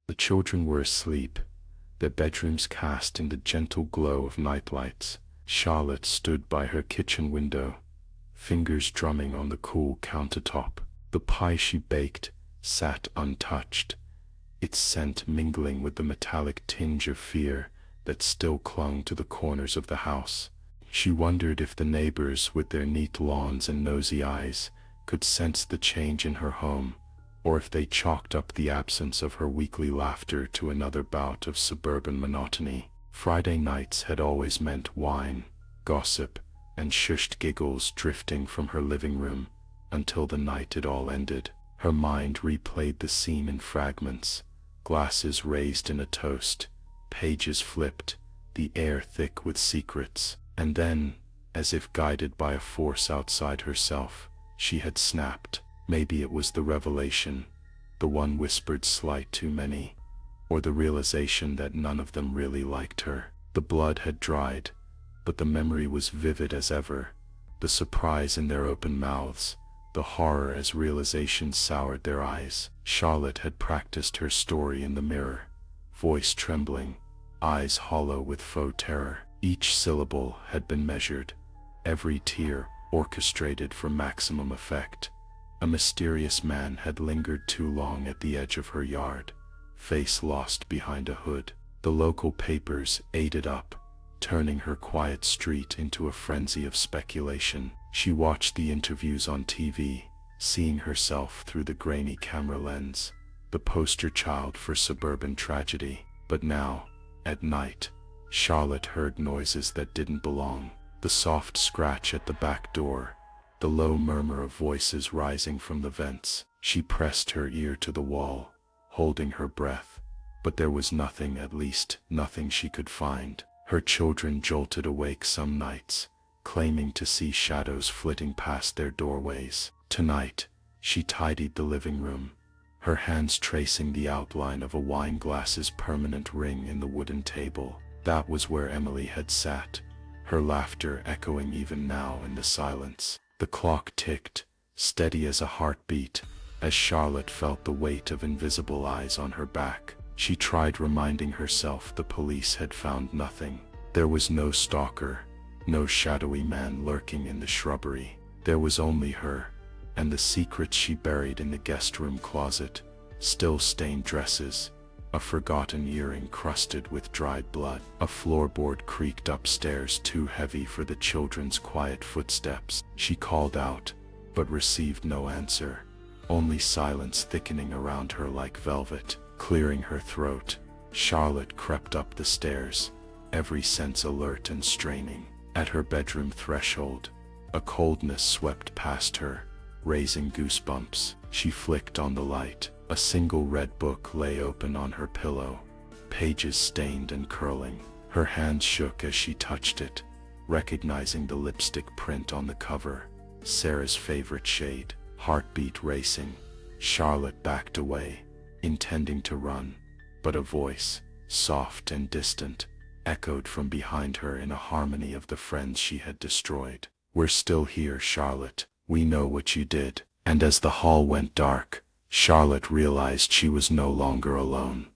The children were asleep, their bedrooms cast in the gentle glow of nightlights. Charlotte stood by her kitchen window, fingers drumming on the cool countertop. The pie she baked sat untouched, its scent mingling with the metallic tinge of fear that still clung to the corners of the house. She wondered if the neighbors, with their neat lawns and nosy eyes, could sense the change in her home, or if they chalked up the absence of her weekly laughter to another bout of suburban monotony. Friday nights had always meant wine, gossip, and shushed giggles drifting from her living room, until the night it all ended. Her mind replayed the scene in fragments, glasses raised in a toast, pages flipped, the air thick with secrets. And then, as if guided by a force outside herself, she had snapped. Maybe it was the revelation, the one whispered slight too many, or the realization that none of them really liked her. The blood had dried, but the memory was vivid as ever, the surprise in their open mouths, the horror as realization soured their eyes. Charlotte had practiced her story in the mirror, voice trembling, eyes hollow with faux terror. Each syllable had been measured, every tear orchestrated for maximum effect. A mysterious man had lingered too long at the edge of her yard, face lost behind a hood. The local papers ate it up, turning her quiet street into a frenzy of speculation. She watched the interviews on TV, seeing herself through the grainy camera lens, the poster child for suburban tragedy. But now, at night, Charlotte heard noises that didn't belong. The soft scratch at the back door, the low murmur of voices rising from the vents. She pressed her ear to the wall, holding her breath, but there was nothing, at least nothing she could find. Her children jolted awake some nights, claiming to see shadows flitting past their doorways. Tonight, she tidied the living room, her hands tracing the outline of a wine glass's permanent ring in the wooden table. That was where Emily had sat, her laughter echoing even now in the silence. The clock ticked, steady as a heartbeat, as Charlotte felt the weight of invisible eyes on her back. She tried reminding herself the police had found nothing. There was no stalker, no shadowy man lurking in the shrubbery. There was only her, and the secrets she buried in the guest room closet, still stained dresses, a forgotten earring crusted with dried blood. A floorboard creaked upstairs, too heavy for the children's quiet footsteps. She called out, but received no answer, only silence thickening around her like velvet. Clearing her throat, Charlotte crept up the stairs, every sense alert and straining. At her bedroom threshold, a coldness swept past her, raising goosebumps. She flicked on the light. A single red book lay open on her pillow, pages stained and curling. Her hands shook as she touched it, recognizing the lipstick print on the cover, Sarah's favorite shade. Heartbeat racing, Charlotte backed away, intending to run, but a voice, soft and distant, echoed from behind her in a harmony of the friends she had destroyed. "We're still here, Charlotte. We know what you did." And as the hall went dark, Charlotte realized she was no longer alone.